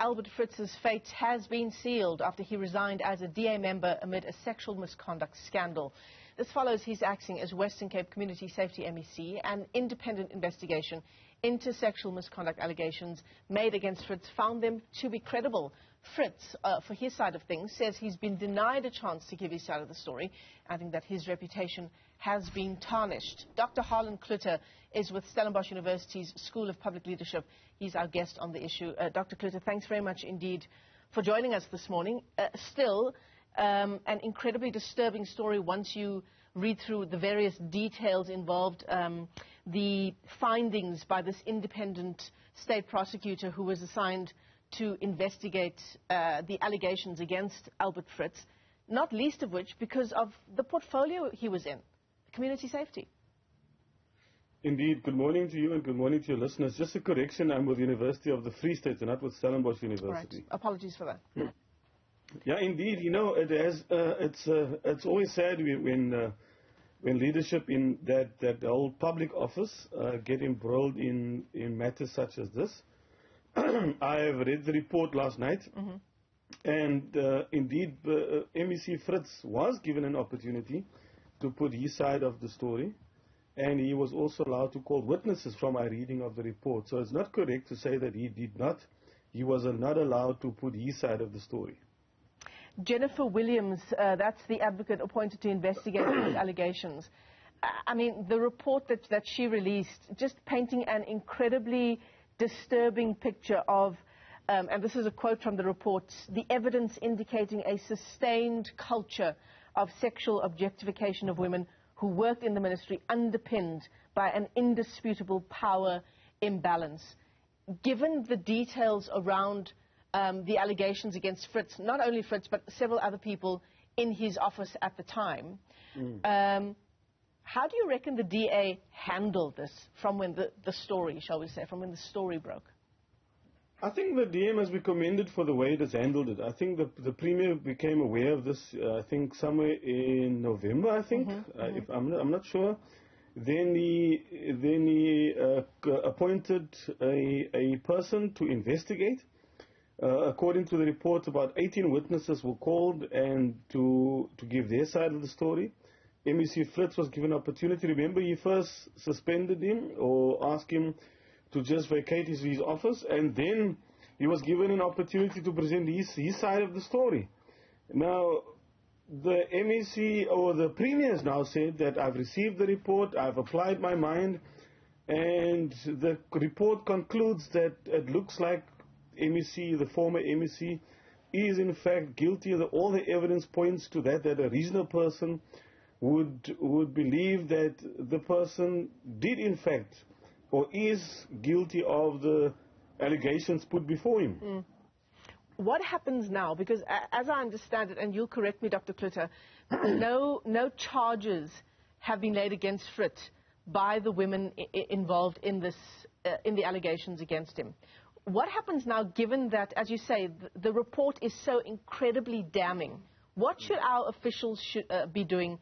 Albert Fritz's fate has been sealed after he resigned as a DA member amid a sexual misconduct scandal. This follows his axing as Western Cape Community Safety MEC. An independent investigation into sexual misconduct allegations made against Fritz found them to be credible. Fritz, for his side of things, says he's been denied a chance to give his side of the story, adding that his reputation has been tarnished. Dr. Holland Clinton is with Stellenbosch University's School of Public Leadership. He's our guest on the issue. Dr. Cloete, thanks very much indeed for joining us this morning. Still, an incredibly disturbing story once you read through the various details involved, the findings by this independent state prosecutor who was assigned to investigate the allegations against Albert Fritz, not least of which because of the portfolio he was in, community safety. Indeed. Good morning to you and good morning to your listeners. Just a correction, I'm with the University of the Free State and not with Stellenbosch University. Right. Apologies for that. Yeah, indeed. You know, it's always sad when leadership in that whole public office get embroiled in matters such as this. I have read the report last night, and indeed, MEC Fritz was given an opportunity to put his side of the story, and he was also allowed to call witnesses from my reading of the report. So it's not correct to say that he did not. He was not allowed to put his side of the story. Jennifer Williams, that's the advocate appointed to investigate these allegations. I mean, the report that she released, just painting an incredibly disturbing picture of, and this is a quote from the report, the evidence indicating a sustained culture of sexual objectification of women who worked in the ministry underpinned by an indisputable power imbalance. Given the details around the allegations against Fritz, not only Fritz, but several other people in his office at the time, how do you reckon the DA handled this from when the story, shall we say, from when the story broke? I think the DA must be commended for the way it has handled it. I think the Premier became aware of this, I think, somewhere in November, I think, if I'm not sure. Then he appointed a person to investigate. According to the report, about 18 witnesses were called and to give their side of the story. MEC Fritz was given opportunity. Remember, he first suspended him or asked him to just vacate his office, and then he was given an opportunity to present his side of the story. Now, the MEC or the Premier has now said that I've received the report, I've applied my mind, and the report concludes that it looks like MEC, the former MEC, is in fact guilty. All the evidence points to that a reasonable person would believe that the person did in fact or is guilty of the allegations put before him. What happens now? Because as I understand it, and you'll correct me, Dr. Cloete, no charges have been laid against Fritz by the women involved in this, in the allegations against him. What happens now, given that, as you say, the report is so incredibly damning? What should our officials be doing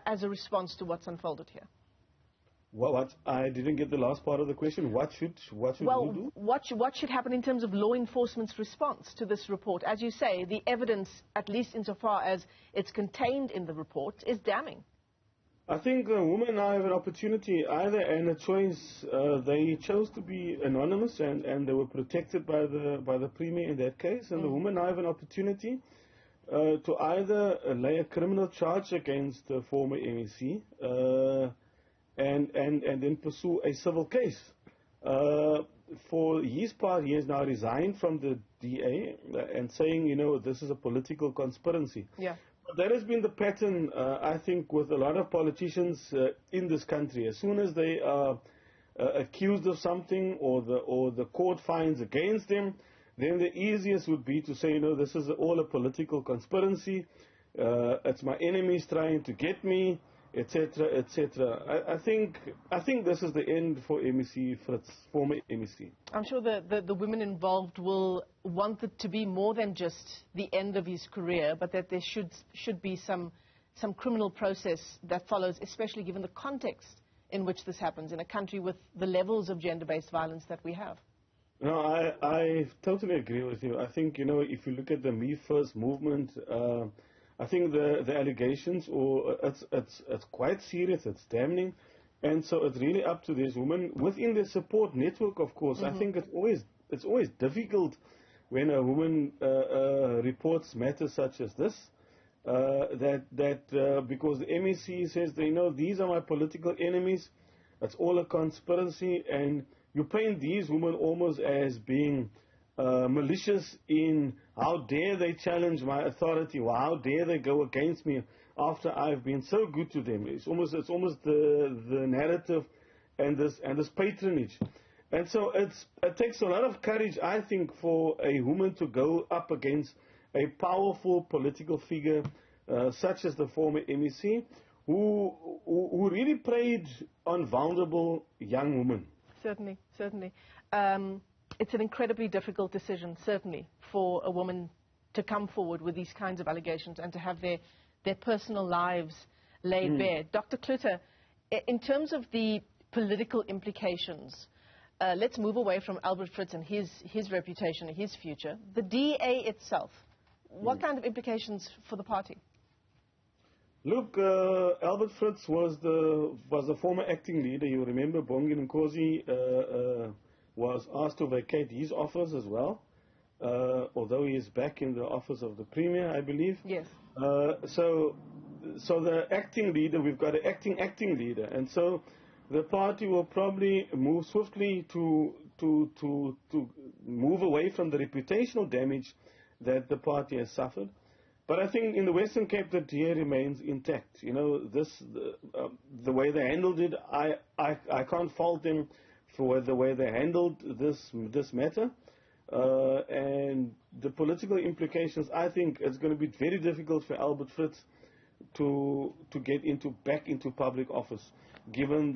as a response to what's unfolded here? What? I didn't get the last part of the question. What should we do? What should happen in terms of law enforcement's response to this report? As you say, the evidence, at least insofar as it's contained in the report, is damning. I think the women now have an opportunity either and a choice. They chose to be anonymous and they were protected by the Premier in that case. And the women now have an opportunity to either lay a criminal charge against the former MEC and then pursue a civil case. For his part, he has now resigned from the DA and saying, you know, this is a political conspiracy. Yeah. That has been the pattern, I think, with a lot of politicians in this country. As soon as they are accused of something or the court finds against them, then the easiest would be to say, you know, this is all a political conspiracy. It's my enemies trying to get me, etc., etc. I think this is the end for MEC Fritz, former MEC. I'm sure the women involved will want it to be more than just the end of his career, but that there should be some criminal process that follows, especially given the context in which this happens in a country with the levels of gender-based violence that we have. No, I totally agree with you. I think, you know, if you look at the Me First movement, I think the allegations, or it's quite serious, it's damning, and so it's really up to these women within their support network. Of course, I think it's always difficult when a woman reports matters such as this. Because the MEC says, you know, these are my political enemies. It's all a conspiracy, and you paint these women almost as being malicious in how dare they challenge my authority, or how dare they go against me after I've been so good to them. It's almost the narrative and this patronage. And so it takes a lot of courage, I think, for a woman to go up against a powerful political figure such as the former MEC, who really preyed on vulnerable young women. Certainly, certainly. It's an incredibly difficult decision, certainly, for a woman to come forward with these kinds of allegations and to have their personal lives laid bare. Dr. Cloete, in terms of the political implications, let's move away from Albert Fritz and his reputation and his future. The DA itself, what kind of implications for the party? Look, Albert Fritz was the former acting leader. You remember Bongi Nkosi was asked to vacate his office as well, although he is back in the office of the Premier, I believe. Yes. So the acting leader, we've got an acting leader, and so the party will probably move swiftly to move away from the reputational damage that the party has suffered. But I think in the Western Cape, the DA remains intact. You know, the way they handled it, I can't fault them for the way they handled this matter. And the political implications, I think it's going to be very difficult for Albert Fritz to get back into public office, given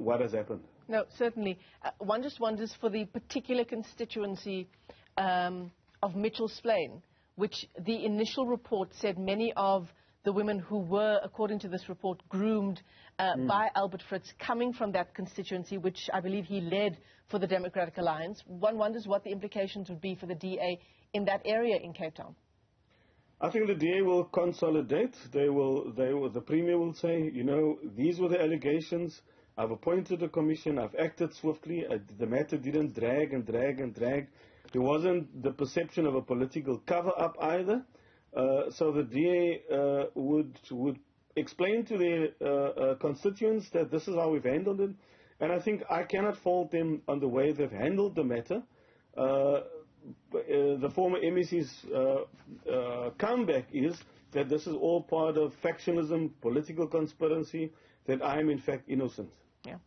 what has happened. No, certainly. One just wonders for the particular constituency of Mitchell's Plain, which the initial report said many of the women who were, according to this report, groomed by Albert Fritz, coming from that constituency, which I believe he led for the Democratic Alliance. One wonders what the implications would be for the DA in that area in Cape Town. I think the DA will consolidate. The Premier will say, you know, these were the allegations. I've appointed a commission. I've acted swiftly. The matter didn't drag and drag and drag. There wasn't the perception of a political cover-up either. So the DA would explain to their constituents that this is how we've handled it. And I think I cannot fault them on the way they've handled the matter. The former MEC's comeback is that this is all part of factionalism, political conspiracy, that I am in fact innocent. Yeah.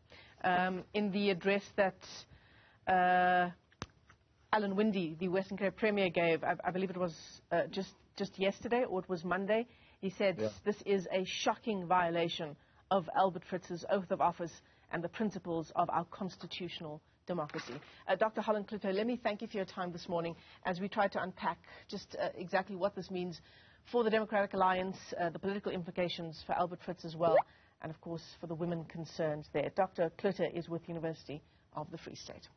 In the address that Alan Winde, the Western Cape Premier, gave, I believe it was just yesterday, or it was Monday, he said, This is a shocking violation of Albert Fritz's oath of office and the principles of our constitutional democracy. Dr. Holland Clinton, let me thank you for your time this morning as we try to unpack just exactly what this means for the Democratic Alliance, the political implications for Albert Fritz as well, and of course for the women concerned there. Dr. Cloete is with University of the Free State.